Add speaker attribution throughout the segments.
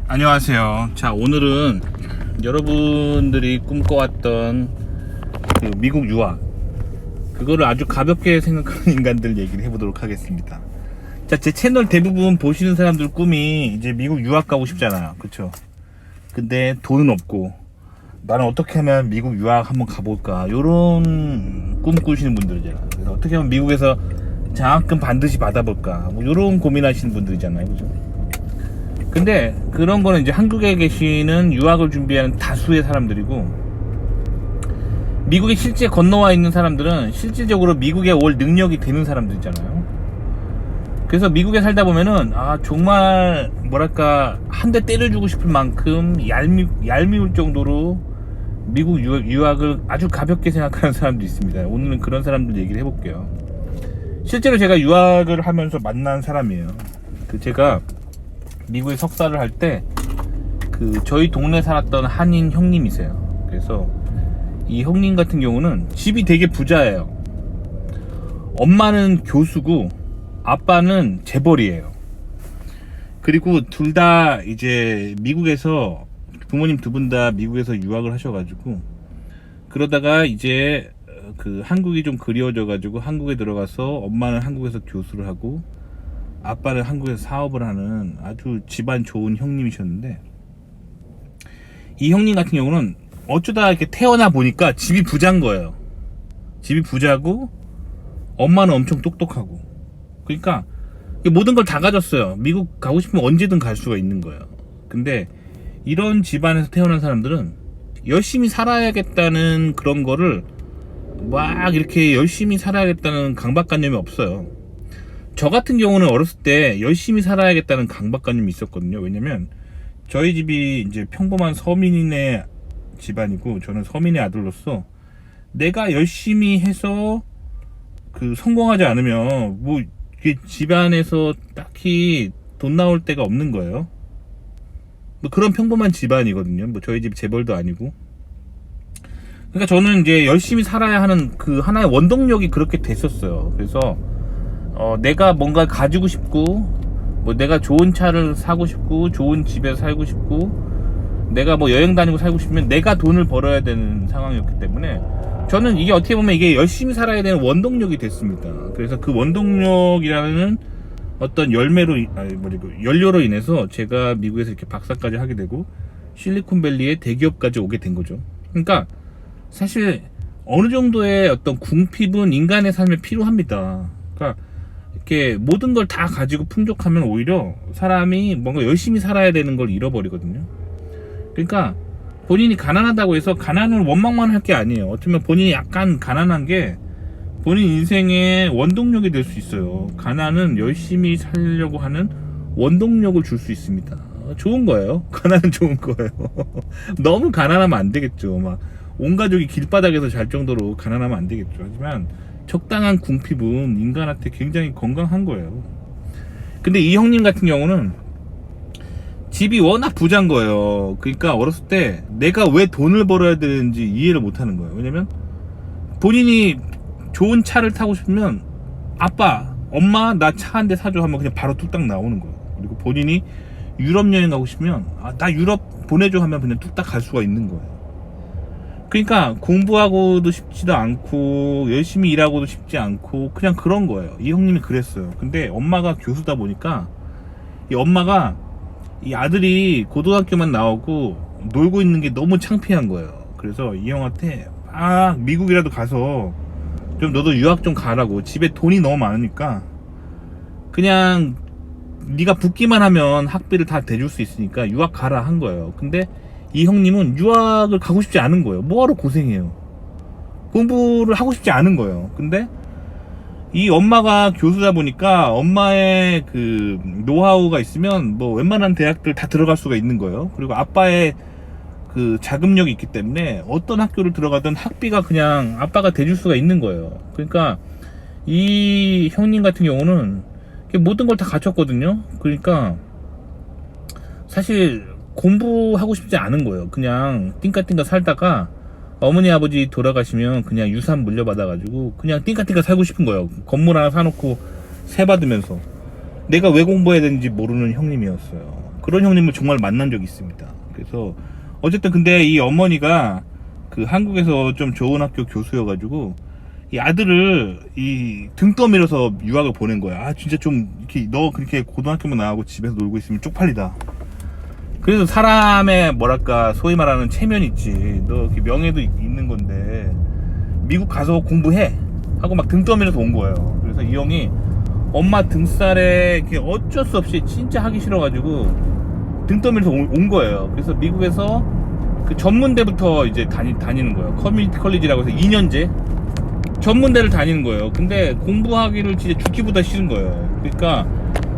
Speaker 1: 안녕하세요. 자, 오늘은 여러분들이 꿈꿔왔던 그 미국 유학, 그거를 아주 가볍게 생각하는 인간들 얘기를 해보도록 하겠습니다. 자, 제 채널 대부분 보시는 사람들 꿈이 이제 미국 유학 가고 싶잖아요. 그쵸? 근데 돈은 없고, 나는 어떻게 하면 미국 유학 한번 가볼까, 요런 꿈 꾸시는 분들이잖아요. 그래서 어떻게 하면 미국에서 장학금 반드시 받아볼까, 뭐 요런 고민하시는 분들이잖아요. 그죠? 근데 그런 거는 이제 한국에 계시는 유학을 준비하는 다수의 사람들이고, 미국에 실제 건너와 있는 사람들은 실질적으로 미국에 올 능력이 되는 사람들이잖아요. 그래서 미국에 살다 보면은 정말 뭐랄까 한 대 때려주고 싶을 만큼 얄미울 정도로 미국 유학을 아주 가볍게 생각하는 사람도 있습니다. 오늘은 그런 사람들 얘기를 해볼게요. 실제로 제가 유학을 하면서 만난 사람이에요. 제가 미국에 석사를 할 때 저희 동네 살았던 한인 형님이세요. 그래서 이 형님 같은 경우는 집이 되게 부자예요. 엄마는 교수고 아빠는 재벌이에요. 그리고 둘 다 이제 미국에서, 부모님 두 분 다 미국에서 유학을 하셔가지고, 그러다가 이제 한국이 좀 그리워져가지고 한국에 들어가서, 엄마는 한국에서 교수를 하고 아빠는 한국에서 사업을 하는 아주 집안 좋은 형님이셨는데, 이 형님 같은 경우는 어쩌다 이렇게 태어나 보니까 집이 부자인 거예요. 집이 부자고 엄마는 엄청 똑똑하고, 그러니까 모든 걸 다 가졌어요. 미국 가고 싶으면 언제든 갈 수가 있는 거예요. 근데 이런 집안에서 태어난 사람들은 열심히 살아야겠다는 그런 거를 막 이렇게 열심히 살아야겠다는 강박관념이 없어요. 저 같은 경우는 어렸을 때 열심히 살아야겠다는 강박관념이 있었거든요. 왜냐면 저희 집이 이제 평범한 서민의 집안이고, 저는 서민의 아들로서 내가 열심히 해서 성공하지 않으면 뭐 집안에서 딱히 돈 나올 데가 없는 거예요. 뭐 그런 평범한 집안이거든요. 뭐 저희 집 재벌도 아니고. 그러니까 저는 이제 열심히 살아야 하는 하나의 원동력이 그렇게 됐었어요. 그래서 내가 뭔가 가지고 싶고, 뭐 내가 좋은 차를 사고 싶고, 좋은 집에 살고 싶고, 내가 뭐 여행 다니고 살고 싶으면 내가 돈을 벌어야 되는 상황이었기 때문에, 저는 이게 어떻게 보면 이게 열심히 살아야 되는 원동력이 됐습니다. 그래서 그 원동력이라는 어떤 연료로 인해서 제가 미국에서 이렇게 박사까지 하게 되고 실리콘밸리의 대기업까지 오게 된 거죠. 그러니까 사실 어느 정도의 어떤 궁핍은 인간의 삶에 필요합니다. 그러니까 이렇게 모든 걸 다 가지고 풍족하면 오히려 사람이 뭔가 열심히 살아야 되는 걸 잃어버리거든요. 그러니까 본인이 가난하다고 해서 가난을 원망만 할 게 아니에요. 어쩌면 본인이 약간 가난한 게 본인 인생의 원동력이 될 수 있어요. 가난은 열심히 살려고 하는 원동력을 줄 수 있습니다. 좋은 거예요. 가난은 좋은 거예요. 너무 가난하면 안 되겠죠. 막 온 가족이 길바닥에서 잘 정도로 가난하면 안 되겠죠. 하지만 적당한 궁핍은 인간한테 굉장히 건강한 거예요. 근데 이 형님 같은 경우는 집이 워낙 부자인 거예요. 그러니까 어렸을 때 내가 왜 돈을 벌어야 되는지 이해를 못 하는 거예요. 왜냐면 본인이 좋은 차를 타고 싶으면 아빠, 엄마 나 차 한 대 사줘 하면 그냥 바로 뚝딱 나오는 거예요. 그리고 본인이 유럽 여행 가고 싶으면 나 유럽 보내줘 하면 그냥 뚝딱 갈 수가 있는 거예요. 그러니까 공부하고도 싶지도 않고 열심히 일하고도 싶지 않고 그냥 그런 거예요. 이 형님이 그랬어요. 근데 엄마가 교수다 보니까 이 엄마가 이 아들이 고등학교만 나오고 놀고 있는 게 너무 창피한 거예요. 그래서 이 형한테 미국이라도 가서 좀 너도 유학 좀 가라고, 집에 돈이 너무 많으니까 그냥 네가 붙기만 하면 학비를 다 대줄 수 있으니까 유학 가라 한 거예요. 근데 이 형님은 유학을 가고 싶지 않은 거예요. 뭐하러 고생해요. 공부를 하고 싶지 않은 거예요. 근데 이 엄마가 교수다 보니까 엄마의 노하우가 있으면 뭐 웬만한 대학들 다 들어갈 수가 있는 거예요. 그리고 아빠의 자금력이 있기 때문에 어떤 학교를 들어가든 학비가 그냥 아빠가 대줄 수가 있는 거예요. 그러니까 이 형님 같은 경우는 모든 걸 다 갖췄거든요. 그러니까 사실 공부하고 싶지 않은 거예요. 그냥 띵까띵까 살다가 어머니 아버지 돌아가시면 그냥 유산 물려받아가지고 그냥 띵까띵까 살고 싶은 거예요. 건물 하나 사놓고 세 받으면서. 내가 왜 공부해야 되는지 모르는 형님이었어요. 그런 형님을 정말 만난 적이 있습니다. 그래서 어쨌든 근데 이 어머니가 그 한국에서 좀 좋은 학교 교수여가지고 이 아들을 이 등 떠밀어서 유학을 보낸 거야. 아 진짜 좀 이렇게 너 그렇게 고등학교만 나가고 집에서 놀고 있으면 쪽팔리다. 그래서 사람의 뭐랄까 소위 말하는 체면이 있지. 너 이렇게 명예도 있는 건데 미국 가서 공부해 하고 막 등 떠밀어서 온 거예요. 그래서 이 형이 엄마 등살에 이렇게 어쩔 수 없이 진짜 하기 싫어가지고 등 떠밀어서 온 거예요. 그래서 미국에서 그 전문대부터 이제 다니는 거예요. 커뮤니티 컬리지라고 해서 2년제 전문대를 다니는 거예요. 근데 공부하기를 진짜 죽기보다 싫은 거예요. 그러니까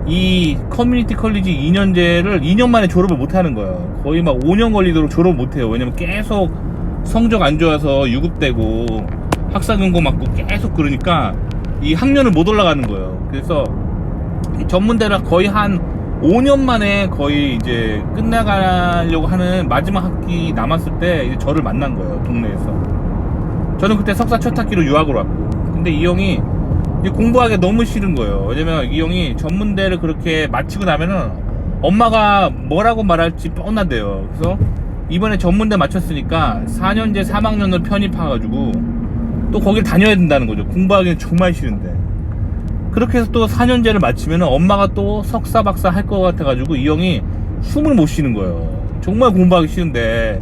Speaker 1: 이 커뮤니티 컬리지 2년제를 2년 만에 졸업을 못 하는 거예요. 거의 막 5년 걸리도록 졸업 못 해요. 왜냐면 계속 성적 안 좋아서 유급되고 학사경고 맞고 계속 그러니까 이 학년을 못 올라가는 거예요. 그래서 이 전문대를 거의 한 5년 만에 거의 이제 끝나가려고 하는 마지막 학기 남았을 때 이제 저를 만난 거예요. 동네에서. 저는 그때 석사 첫 학기로 유학을 왔고, 근데 이 형이 이제 공부하기 너무 싫은 거예요. 왜냐면 이 형이 전문대를 그렇게 마치고 나면은 엄마가 뭐라고 말할지 뻔하대요. 그래서 이번에 전문대 마쳤으니까 4년제 3학년을 편입해가지고 또 거길 다녀야 된다는 거죠. 공부하기는 정말 싫은데. 그렇게 해서 또 4년제를 마치면은 엄마가 또 석사 박사 할 것 같아가지고 이 형이 숨을 못 쉬는 거예요. 정말 공부하기 싫은데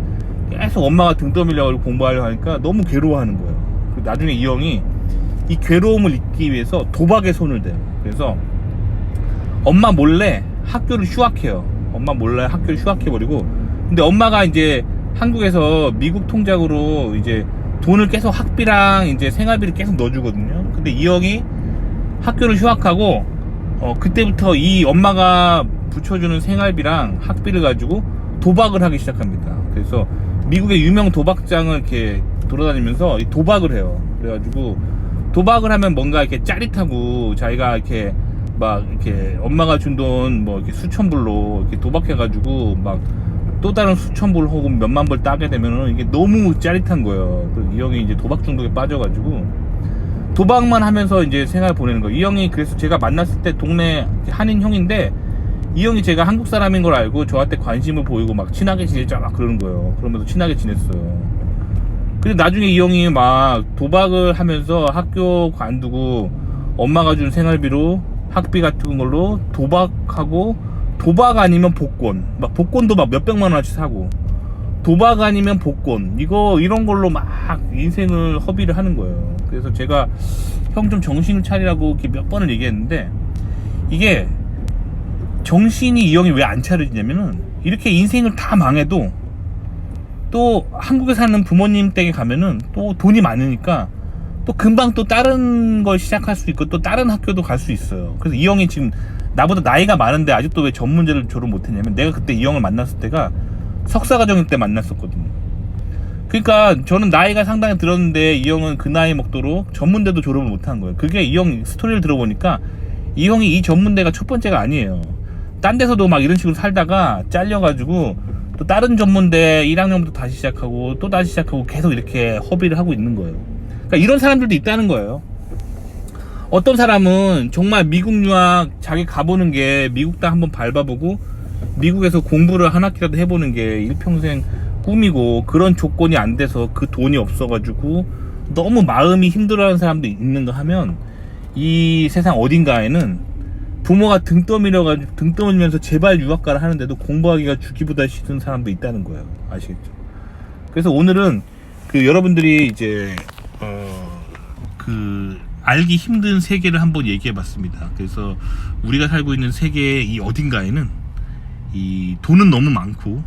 Speaker 1: 계속 엄마가 등 떠밀려가지고 공부하려고 하니까 너무 괴로워하는 거예요. 나중에 이 형이 이 괴로움을 잊기 위해서 도박에 손을 대요. 그래서 엄마 몰래 학교를 휴학해요. 엄마 몰래 학교를 휴학해버리고, 근데 엄마가 이제 한국에서 미국 통장으로 이제 돈을 계속 학비랑 이제 생활비를 계속 넣어주거든요. 근데 이 형이 학교를 휴학하고 그때부터 이 엄마가 붙여주는 생활비랑 학비를 가지고 도박을 하기 시작합니다. 그래서 미국의 유명 도박장을 이렇게 돌아다니면서 도박을 해요. 그래가지고 도박을 하면 뭔가 이렇게 짜릿하고 자기가 이렇게 막 이렇게 엄마가 준 돈 뭐 이렇게 수천 불로 이렇게 도박해가지고 막 또 다른 수천 불 혹은 몇만 불 따게 되면은 이게 너무 짜릿한 거예요. 이 형이 이제 도박 중독에 빠져가지고 도박만 하면서 이제 생활 보내는 거예요. 이 형이 그래서 제가 만났을 때 동네 한인 형인데 이 형이 제가 한국 사람인 걸 알고 저한테 관심을 보이고 막 친하게 지내자 막 그러는 거예요. 그러면서 친하게 지냈어요. 근데 나중에 이 형이 막 도박을 하면서 학교 관두고 엄마가 준 생활비로 학비 같은 걸로 도박하고, 도박 아니면 복권, 막 복권도 막 몇백만 원어치 사고, 도박 아니면 복권, 이런 걸로 막 인생을 허비를 하는 거예요. 그래서 제가 형 좀 정신을 차리라고 이렇게 몇 번을 얘기했는데, 이게 정신이 이 형이 왜 안 차려지냐면은 이렇게 인생을 다 망해도 또 한국에 사는 부모님 댁에 가면은 또 돈이 많으니까 또 금방 또 다른 걸 시작할 수 있고 또 다른 학교도 갈 수 있어요. 그래서 이 형이 지금 나보다 나이가 많은데 아직도 왜 전문제를 졸업 못했냐면, 내가 그때 이 형을 만났을 때가 석사과정일 때 만났었거든요. 그러니까 저는 나이가 상당히 들었는데 이 형은 그 나이 먹도록 전문대도 졸업을 못한 거예요. 그게 이 형 스토리를 들어보니까 이 형이 이 전문대가 첫 번째가 아니에요. 딴 데서도 막 이런 식으로 살다가 잘려가지고 또 다른 전문대 1학년부터 다시 시작하고 또 다시 시작하고 계속 이렇게 허비를 하고 있는 거예요. 그러니까 이런 사람들도 있다는 거예요. 어떤 사람은 정말 미국 유학 자기 가보는 게 미국 땅 한번 밟아보고 미국에서 공부를 한 학기라도 해보는 게 일평생 꿈이고, 그런 조건이 안 돼서 그 돈이 없어가지고 너무 마음이 힘들어하는 사람도 있는가 하면, 이 세상 어딘가에는 부모가 등 떠밀면서 제발 유학 가라 하는데도 공부하기가 죽기보다 싫은 사람도 있다는 거예요. 아시겠죠? 그래서 오늘은 그 여러분들이 이제 알기 힘든 세계를 한번 얘기해봤습니다. 그래서 우리가 살고 있는 세계의 이 어딘가에는 이 돈은 너무 많고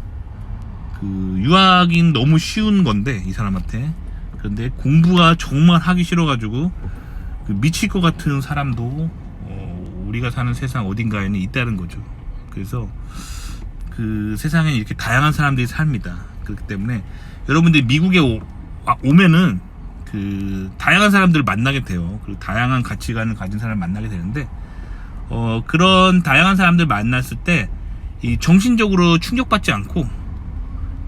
Speaker 1: 그 유학인 너무 쉬운 건데 이 사람한테, 그런데 공부가 정말 하기 싫어가지고 그 미칠 것 같은 사람도 우리가 사는 세상 어딘가에는 있다는 거죠. 그래서 그 세상에 이렇게 다양한 사람들이 삽니다. 그렇기 때문에 여러분들이 미국에 오면은 그 다양한 사람들을 만나게 돼요. 그리고 다양한 가치관을 가진 사람을 만나게 되는데, 그런 다양한 사람들 만났을 때 이 정신적으로 충격받지 않고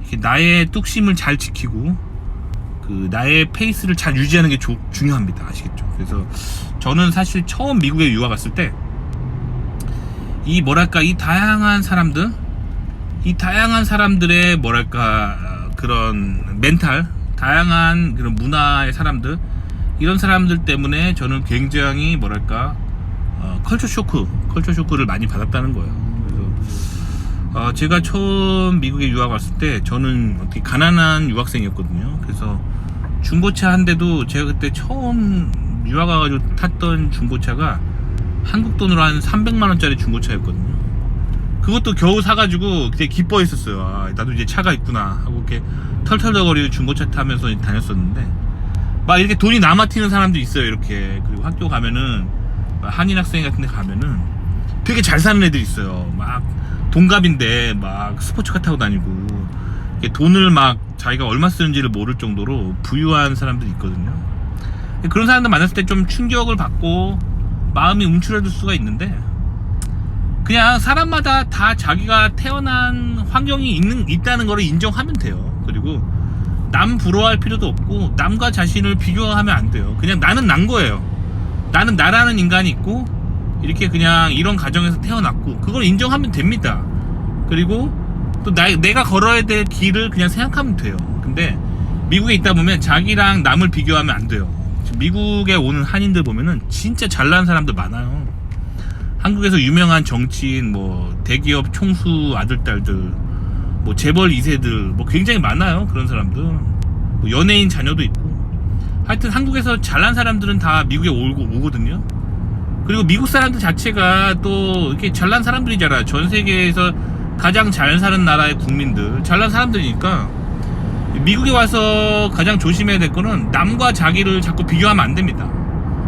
Speaker 1: 이렇게 나의 뚝심을 잘 지키고 그 나의 페이스를 잘 유지하는 게 중요합니다. 아시겠죠? 그래서 저는 사실 처음 미국에 유학 갔을 때 이 뭐랄까 이 다양한 사람들, 이 다양한 사람들의 뭐랄까 그런 멘탈, 다양한 그런 문화의 사람들, 이런 사람들 때문에 저는 굉장히 뭐랄까 컬처 쇼크를 많이 받았다는 거예요. 그래서 제가 처음 미국에 유학 왔을 때 저는 어떻게 가난한 유학생이었거든요. 그래서 중고차 한 대도 제가 그때 처음 유학 와가지고 탔던 중고차가 한국 돈으로 한 300만 원짜리 중고차였거든요. 그것도 겨우 사가지고 되게 기뻐했었어요. 아, 나도 이제 차가 있구나 하고 이렇게 털털거리는 중고차 타면서 다녔었는데, 막 이렇게 돈이 남아 튀는 사람도 있어요. 이렇게. 그리고 학교 가면은 한인 학생 같은 데 가면은 되게 잘 사는 애들 있어요. 막 동갑인데 막 스포츠카 타고 다니고 돈을 막 자기가 얼마 쓰는지를 모를 정도로 부유한 사람들이 있거든요. 그런 사람들 만났을 때 좀 충격을 받고 마음이 움츠러들 수가 있는데, 그냥 사람마다 다 자기가 태어난 환경이 있다는 걸 인정하면 돼요. 그리고 남 부러워할 필요도 없고 남과 자신을 비교하면 안 돼요. 그냥 나는 난 거예요. 나는 나라는 인간이 있고 이렇게 그냥 이런 가정에서 태어났고 그걸 인정하면 됩니다. 그리고 또 내가 걸어야 될 길을 그냥 생각하면 돼요. 근데 미국에 있다 보면 자기랑 남을 비교하면 안 돼요. 미국에 오는 한인들 보면은 진짜 잘난 사람들 많아요. 한국에서 유명한 정치인, 뭐 대기업 총수 아들딸들, 뭐 재벌 2세들 뭐 굉장히 많아요. 그런 사람들, 뭐 연예인 자녀도 있고. 하여튼 한국에서 잘난 사람들은 다 미국에 오거든요. 그리고 미국 사람들 자체가 또 이렇게 잘난 사람들이잖아. 전 세계에서 가장 잘 사는 나라의 국민들, 잘난 사람들이니까 미국에 와서 가장 조심해야 될 거는 남과 자기를 자꾸 비교하면 안 됩니다.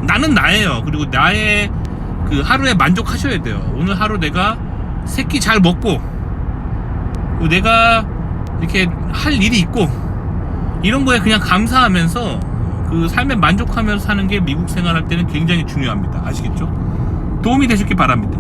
Speaker 1: 나는 나예요. 그리고 나의 그 하루에 만족하셔야 돼요. 오늘 하루 내가 새끼 잘 먹고, 그리고 내가 이렇게 할 일이 있고, 이런 거에 그냥 감사하면서 그 삶에 만족하면서 사는 게 미국 생활할 때는 굉장히 중요합니다. 아시겠죠? 도움이 되셨길 바랍니다.